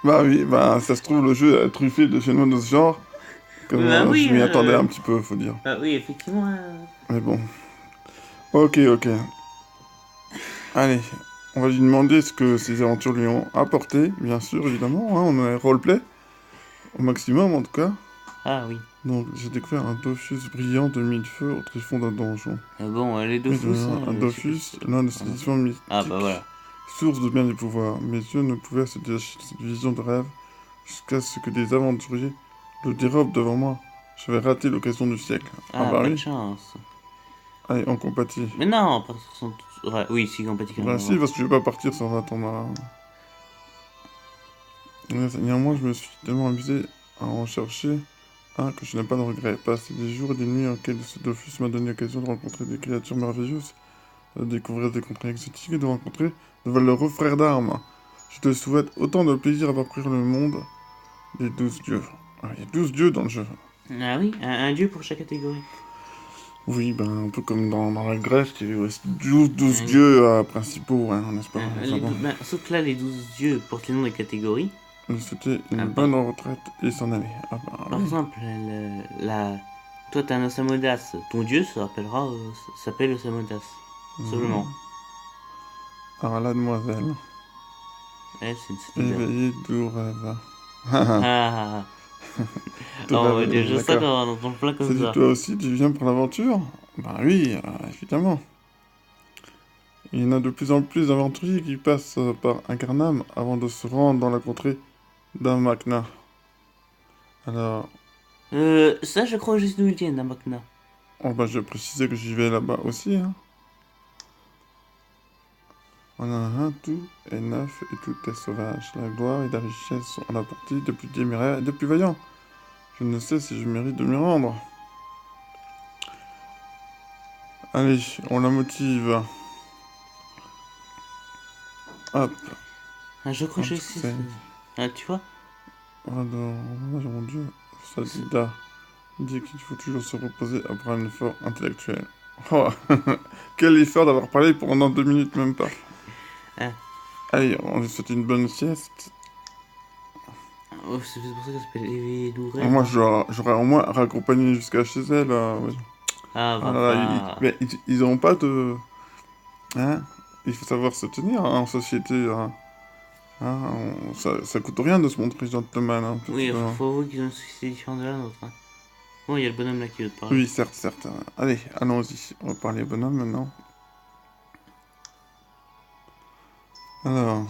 Bah oui, bah ça se trouve, le jeu est truffé de films de ce genre. Comme Bah je oui, m'y attendais un petit peu, faut dire. bah oui, effectivement. Mais bon. Ok, ok. Allez, on va lui demander ce que ces aventures lui ont apporté, bien sûr, évidemment. Hein, on a roleplay, au maximum en tout cas. Ah oui. Donc, j'ai découvert un Dofus brillant de mille feux au tréfonds d'un donjon. Bon, les Oui, Dofus, un je sais pas si Dofus, c'est trop. l'un de Ah ces non. éditions Ah bah mythiques, voilà. source de bien des pouvoirs. Mes yeux ne pouvaient se détacher de cette vision de rêve jusqu'à ce que des aventuriers le dérobent devant moi. Je vais rater l'occasion du siècle. Ah Ah, bah pas de oui, chance. allez, on compatit. Mais non, pas sans... Ouais, oui, si, compétit quand Bah même. si, Bon. parce que je vais pas partir sans attendre. Néanmoins, je me suis tellement amusé à en chercher un que je n'ai pas de regret. Passer des jours et des nuits auxquels ce Dofus m'a donné l'occasion de rencontrer des créatures merveilleuses, de découvrir des contrées exotiques et de rencontrer de valeureux frères d'armes. Je te souhaite autant de plaisir à parcourir le monde des 12 dieux. Ah, il y a 12 dieux dans le jeu. Ah oui, un dieu pour chaque catégorie. Oui, ben un peu comme dans la Grèce, il y avait aussi 12 Un- dieux principaux, hein, n'est-ce pas? Enfin bon, Sauf que là, les 12 dieux portent les noms des catégories. il souhaitait Ah, une bonne retraite et s'en aller. Ah bah par oui. exemple, toi, t'as un Osamodas. Ton dieu s'appelle Osamodas. Simplement. Mhm. Alors la demoiselle, C'est une blague. éveillée du rêve. Ah, Tout on va rêve, dire juste ça d'accord. quand on plein C'est comme dit ça. toi aussi, tu viens pour l'aventure? Bah oui, évidemment. Il y en a de plus en plus d'aventuriers qui passent par Incarnam avant de se rendre dans la contrée d'Amakna. Alors, Ça, je crois juste d'où ils viennent, Makna. oh bah, je vais préciser que j'y vais là-bas aussi. Hein. On a un, tout est neuf et tout est sauvage. La gloire et la richesse sont à la portée des plus téméraires et des plus vaillants. Je ne sais si je mérite de m'y rendre. Allez, on la motive. Hop, Ah, je crois un juste succès. ici. Ah, tu vois? Alors, mon Dieu, Sadida dit qu'il faut toujours se reposer après un effort intellectuel. Oh, quel effort d'avoir parlé pendant 2 minutes, même pas. Ah, Allez, on lui souhaite une bonne sieste. oh, c'est pour ça que ça s'appelle éveillé du Ah, rêve. moi, Hein. j'aurais au moins raccompagné jusqu'à chez elle. Ouais. Ah, Ah là là, papa. mais ils ont pas de... Hein? Il faut savoir se tenir hein, en société. Hein. Hein, ça coûte rien de se montrer gentleman. Hein, Oui, petit peu, hein. faut avouer qu'ils ont une société différente de la nôtre. Hein. Bon, il y a le bonhomme là qui veut te parler. Oui, certes, certes. Allez, allons-y. On va parler bonhomme maintenant. Alors,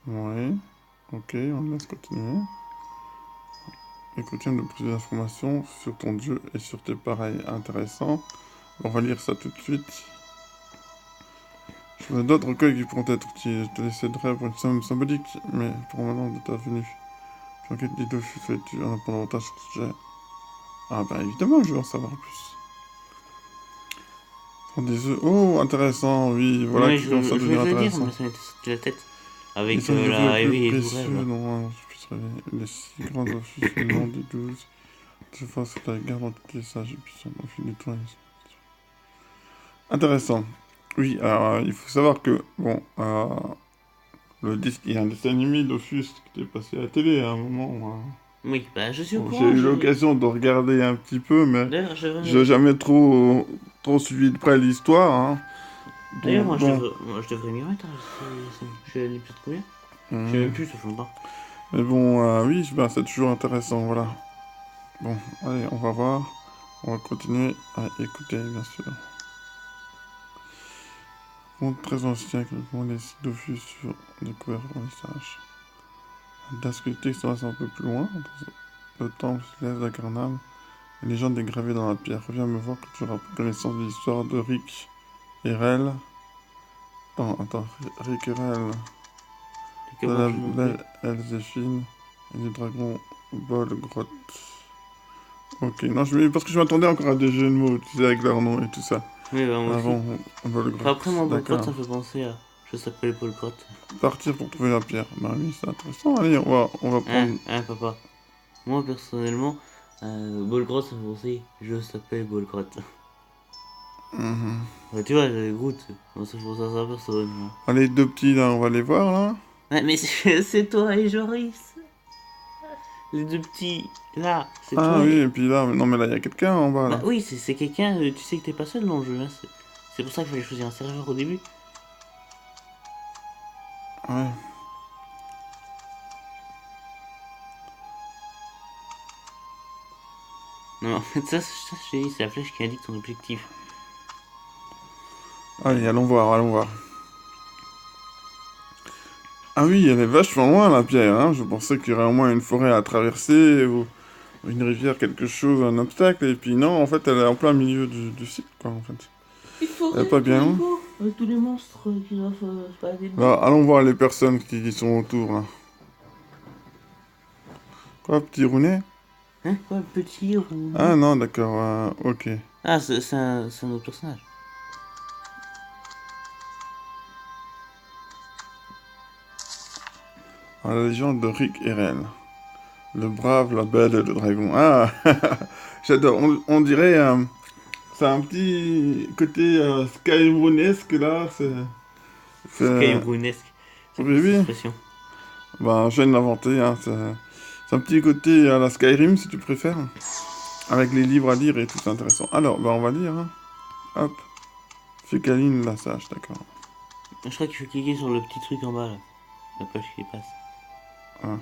oui. Ok, on laisse continuer. Écoutez de plus d'informations sur ton dieu et sur tes pareils intéressants. On va lire ça tout de suite. Je veux d'autres recueils qui pourront être utiles. Je te les céderai pour une somme symbolique, mais pour maintenant de ta venue. J'enquête des deux fais-tu en apprendre davantage sur ce sujet. Ah bah évidemment que je veux en savoir plus. Prends des œufs. Oh, intéressant, oui, voilà Oui, qui commence à je vais devenir te le dire, intéressant. mais ça m'était sorti de la tête. Ils Avec sont les œufs les la plus éveillé du rêve. précieux dont je puisse rêver. Les 6 grands offices, le nom des 12. Je pense que la garde dans toutes les sages et puissants au fil des temps. Intéressant. Oui, alors il faut savoir que, bon, il y a un dessin animé Dofus qui était passé à la télé à un moment. Hein. Oui, bah je suis au Bon, j'ai courant. eu l'occasion de regarder un petit peu, mais D'ailleurs, j'ai jamais trop suivi de près l'histoire. Hein. D'ailleurs, Donc, bon. moi, je devrais m'y remettre. Hein. Je suis à l'épisode combien? Je sais Hmm. même plus, ça fait longtemps. Mais bon, oui, ben, c'est toujours intéressant, voilà. Bon, allez, on va voir. On va continuer à écouter, bien sûr. Conte très ancien que les sites Dofus sur découvert dans les sages. D'inscripter ça un peu plus loin. Le temple céleste d'Akarnam. Les légendes dégravées dans la pierre. Reviens me voir que tu auras pris connaissance de l'histoire de Rick et Rel. Attends, Rick et Rel. C'est que De moi la qui non plus. belle Elzéphine et du dragon Bolgroth. Ok, non, parce que je m'attendais encore à des jeux de mots, tu sais, avec leur nom et tout ça. Oui, bah moi aussi. Avant Enfin, Bolgroth, après, moi, Bolgrot, d'accord. ça me fait penser à. Je s'appelle Bolgrot. Partir pour trouver la pierre. Bah oui, c'est intéressant. Allez, on va prendre. Hein, papa. Moi, personnellement, Bolgrot, ça me fait penser. Je s'appelle Bolgrot. Mhm. Tu vois, Groot, c'est pour ça personne. Ah, les deux petits là, on va les voir là. Ouais, mais c'est toi et Joris. Les deux petits, là, c'est Ah toi oui, et... et puis là, non mais là, il y a quelqu'un en bas Bah là. oui, c'est quelqu'un, tu sais que t'es pas seul dans le jeu. Hein, c'est pour ça qu'il fallait choisir un serveur au début. Ouais. Non, en fait, ça je t'ai dit, c'est la flèche qui indique ton objectif. Allez, allons voir, allons voir. Ah oui, elle est vachement loin la pierre, hein. Je pensais qu'il y aurait au moins une forêt à traverser ou une rivière, quelque chose, un obstacle. Et puis non, en fait, elle est en plein milieu du site, quoi, en fait. Une Elle est forêt pas avec tous bien les loin. niveaux, avec tous les monstres qui doivent se balader dedans. Alors, allons voir les personnes qui sont autour, là. Quoi, petit Rounet? Hein, quoi, le petit ou... Ah non, d'accord, ok. Ah, c'est un autre personnage. Ah, la légende de Rick et Rel. Le brave, la belle et le dragon. Ah, j'adore. On dirait, c'est un petit côté Skyronesque, là. C'est... Skyrunesque. C'est quoi Oui, cette oui. expression? Ben, je viens de l'inventer, hein. C'est un petit côté à la Skyrim, si tu préfères. Avec les livres à lire et tout, c'est intéressant. Alors, ben, on va lire, hein. Hop. Fécaline, la sage, d'accord. Je crois qu'il faut cliquer sur le petit truc en bas là. La page qui passe. Ah.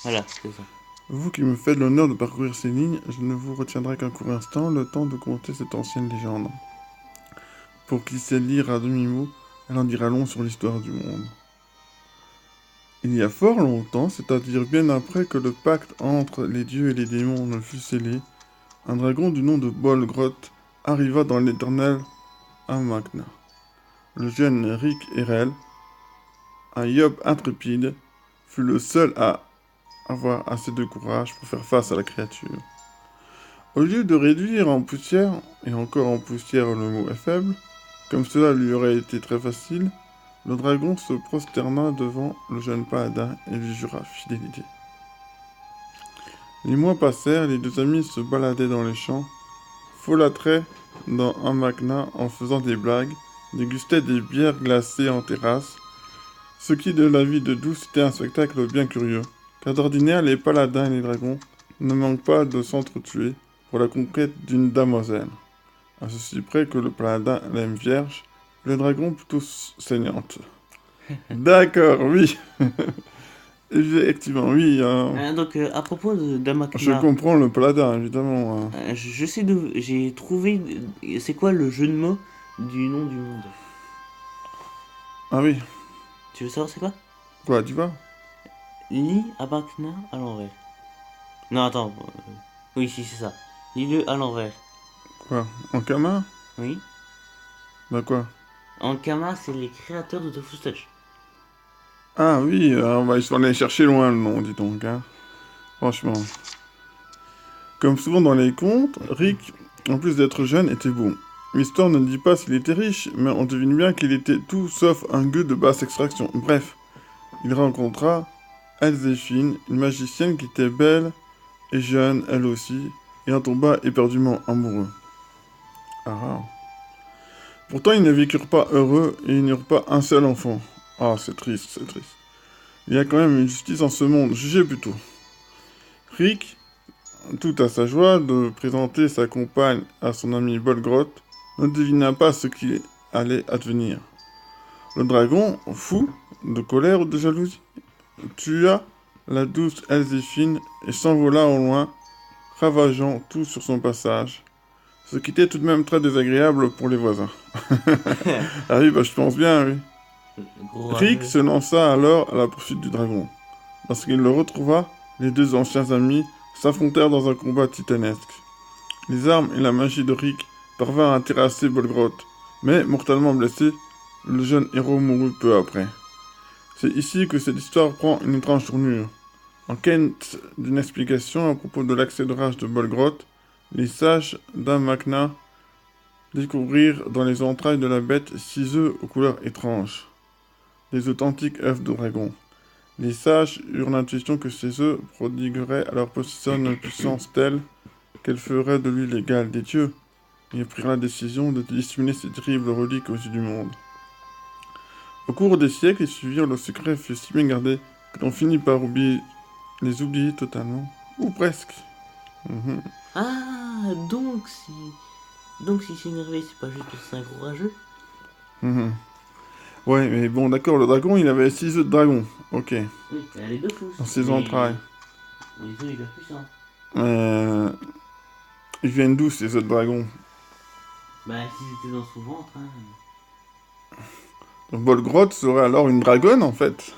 Voilà, c'est ça. Vous qui me faites l'honneur de parcourir ces lignes, je ne vous retiendrai qu'un court instant, le temps de commenter cette ancienne légende. Pour qui sait lire à demi-mot, elle en dira long sur l'histoire du monde. Il y a fort longtemps, c'est-à-dire bien après que le pacte entre les dieux et les démons ne fut scellé, un dragon du nom de Bolgroth arriva dans l'éternel Amagna. Le jeune Rick Erel, un Yob intrépide, fut le seul à avoir assez de courage pour faire face à la créature. Au lieu de réduire en poussière, et encore en poussière le mot est faible, comme cela lui aurait été très facile, le dragon se prosterna devant le jeune paladin et lui jura fidélité. Les mois passèrent, les deux amis se baladaient dans les champs, folâtraient dans un magna en faisant des blagues, dégustaient des bières glacées en terrasse, ce qui de la vie de douce était un spectacle bien curieux, car d'ordinaire les paladins et les dragons ne manquent pas de s'entretuer pour la conquête d'une damoiselle, à ceci près que le paladin l'aime vierge, et le dragon plutôt saignante. D'accord, oui. Effectivement, oui. Donc, à propos Je d'Amakna, comprends le paladin, évidemment. je sais d'où. J'ai trouvé. C'est quoi le jeu de mots du nom du monde? Ah oui, Tu veux savoir c'est quoi? quoi, tu vois? Lis Amakna à l'envers. Non, attends. Oui, si, c'est ça. Lis-le à l'envers. Quoi? En Kama? Oui. Bah quoi? Ankama, c'est les créateurs de Tofu Touch. Ah oui, ils sont allés chercher loin le nom, dis donc, hein. Franchement. Comme souvent dans les contes, Rick, en plus d'être jeune, était beau. L'histoire ne dit pas s'il était riche, mais on devine bien qu'il était tout sauf un gueux de basse extraction. Bref, il rencontra Elzéphine, une magicienne qui était belle et jeune, elle aussi, et en tomba éperdument amoureux. Ah. Pourtant, ils ne vécurent pas heureux et ils n'eurent pas un seul enfant. Ah, c'est triste, c'est triste. Il y a quand même une justice en ce monde, jugez plutôt. Rick, tout à sa joie de présenter sa compagne à son ami Bolgroth, ne devina pas ce qui allait advenir. Le dragon, fou, de colère ou de jalousie, tua la douce Elzéphine et s'envola au loin, ravageant tout sur son passage, ce qui était tout de même très désagréable pour les voisins. Ah oui, bah je pense bien, oui. Gros Rick rageux. se lança alors à la poursuite du dragon. Lorsqu'il le retrouva, les deux anciens amis s'affrontèrent dans un combat titanesque. Les armes et la magie de Rick parvinrent à terrasser Bolgroth, mais, mortellement blessé, le jeune héros mourut peu après. C'est ici que cette histoire prend une étrange tournure. En quête d'une explication à propos de l'accès de rage de Bolgroth, les sages d'Amakna découvrirent dans les entrailles de la bête 6 œufs aux couleurs étranges, des authentiques œufs de dragon. Les sages eurent l'intuition que ces œufs prodigueraient à leur possesseur une puissance telle qu'elle ferait de lui l'égal des dieux, Il prirent la décision de dissimuler ces terribles reliques aux yeux du monde. Au cours des siècles qui suivirent, le secret fut si bien gardé que l'on finit par les oublier totalement. Ou presque. Mhm. Ah, donc si c'est énervé, c'est pas juste que c'est un gros rageux. Mhm. Ouais, mais bon, d'accord, le dragon, il avait 6 œufs de dragon. Ok. Oui, elle a les deux pouces. Dans ses mais entrailles. Les œufs hyper puissants. Euh... Ils viennent d'où, ces œufs de dragon? Bah, si c'était dans son ventre, hein. Donc, Bolgrot serait alors une dragonne, en fait.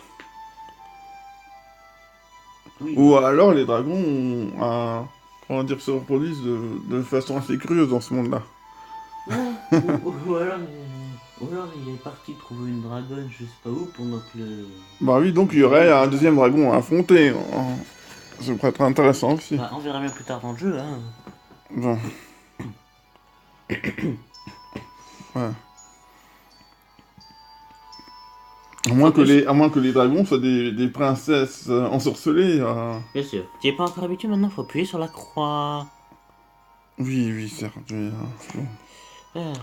Oui. Ou alors, les dragons ont comment dire, se reproduisent de façon assez curieuse dans ce monde-là. Ou alors il est parti trouver une dragonne, je sais pas où, pendant que le. Bah oui, donc il y aurait un deuxième dragon à affronter. Ça pourrait être intéressant aussi. Bah, on verra bien plus tard dans le jeu, hein. Bon. Ouais. À moins que les dragons soient des princesses ensorcelées. Bien sûr. Tu es pas encore habitué maintenant, faut appuyer sur la croix. Oui, oui, certes. Mais, bon, Ah.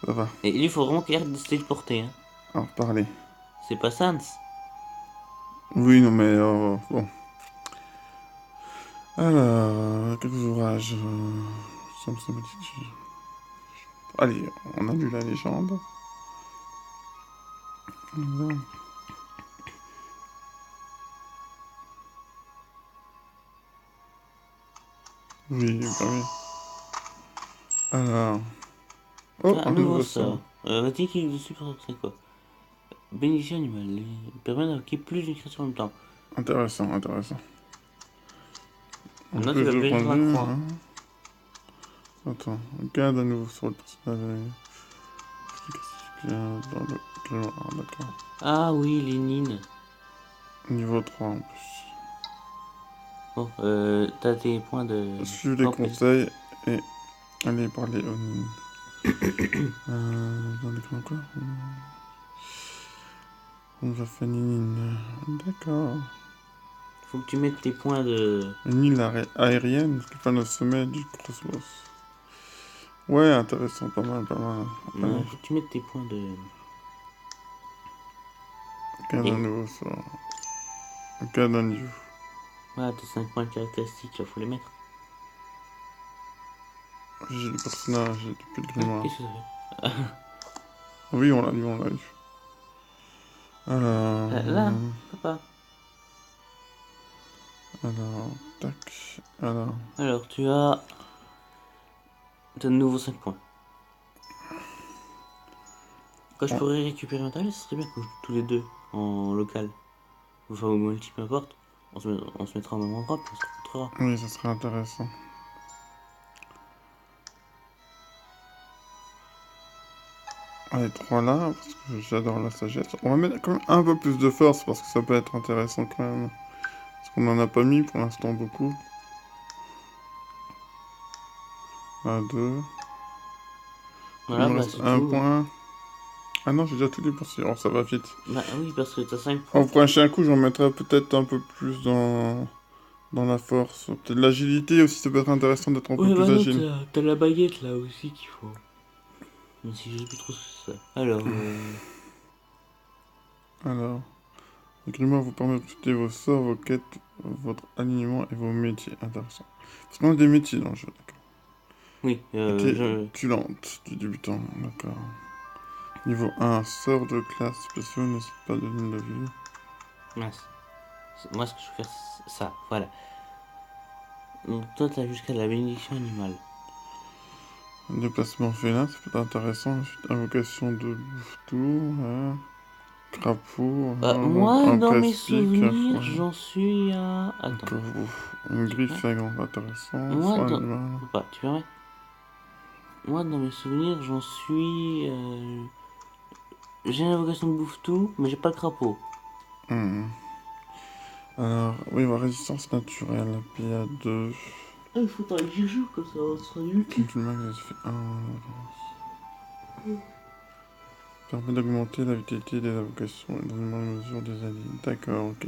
ça va. Et il faut vraiment qu'il arrête de se téléporter, hein. Alors, parler. C'est pas Sans. Oui, non, mais bon. Alors, quelques ouvrages. Allez, on a lu la légende. Voilà. Oui, bah oui. Alors. Oh, Ah, un un nouveau nouveau sort. sort. Vas-y, clique dessus pour c'est quoi? Bénédiction animale. Permet d'invoquer plus d'une créature en même temps. Intéressant, intéressant. Maintenant, tu vas appuyer sur la croix. Hein. Attends, regarde à nouveau sur le personnage. Bien dans le grimoire, d'accord. Ah oui, Lénine. Niveau 3 en plus. Bon, t'as tes points de. Suivez les conseils et allez parler aux mines. Dans les grands quoi On va faire une île. D'accord. Faut que tu mettes tes points de. Une île aérienne qui fait le sommet du cosmos. Ouais, intéressant, pas mal, pas mal. Ouais, faut que tu mettes tes points de. Regarde un nouveau sort. Regarde un niveau. Voilà, tes 5 points de caractéristiques, là, faut les mettre. J'ai le personnage depuis le grimoire. Qu'est-ce que ça fait? Oui, on l'a lu, on l'a lu. Alors. Là, papa. Alors, tac. Alors, tu as. T'as de nouveau 5 points. Quand je pourrais récupérer un talent, ce serait bien que tous les deux en local. Enfin, au multi, peu importe. On se mettra au même endroit, puis on se rencontrera. Oui, ça serait intéressant. Allez, 3 là, parce que j'adore la sagesse. On va mettre quand même un peu plus de force, parce que ça peut être intéressant quand même. Parce qu'on n'en a pas mis pour l'instant beaucoup. À 2. Voilà, Il me bah reste c'est un tout. point. Ah non, j'ai déjà tout dépensé. Alors ça va vite. Bah oui, parce que t'as 5 points. Au prochain coup, j'en mettrai peut-être un peu plus dans la force. Peut-être l'agilité aussi, ça peut être intéressant d'être un peu plus agile. T'as la baguette là aussi qu'il faut. Même si je sais plus trop ce que c'est ça. Alors, Alors, le grimoire vous permet de consulter vos sorts, vos quêtes, votre alignement et vos métiers. Intéressant. Parce qu'on a des métiers dans le jeu, d'accord. oui, Tulante du débutant, d'accord. Niveau 1, sort de classe spéciaux, n'hésite pas de ligne de vue. mince. Moi, ce que je veux faire, c'est ça, voilà. Donc, toi, t'as jusqu'à la bénédiction animale. Déplacement félin, ça peut être intéressant. Ensuite, invocation de bouffe-tout, hein. Crapaud, Moi, un dans mes presse-pique, souvenirs, j'en suis à. Attends. encore ouf. Une griffe flagrante, intéressant. Moi, Soin dans. animal. Faut pas, tu permets? Moi, dans mes souvenirs, j'en suis. J'ai une invocation de bouffe-tout, mais j'ai pas le crapaud. Alors, oui, ma résistance naturelle, PA2. Ah, il faut que j'y joue comme ça, on sera nul. Du mag, ça fait 1. Permet d'augmenter la vitalité des invocations et de mesure des alliés. D'accord, ok.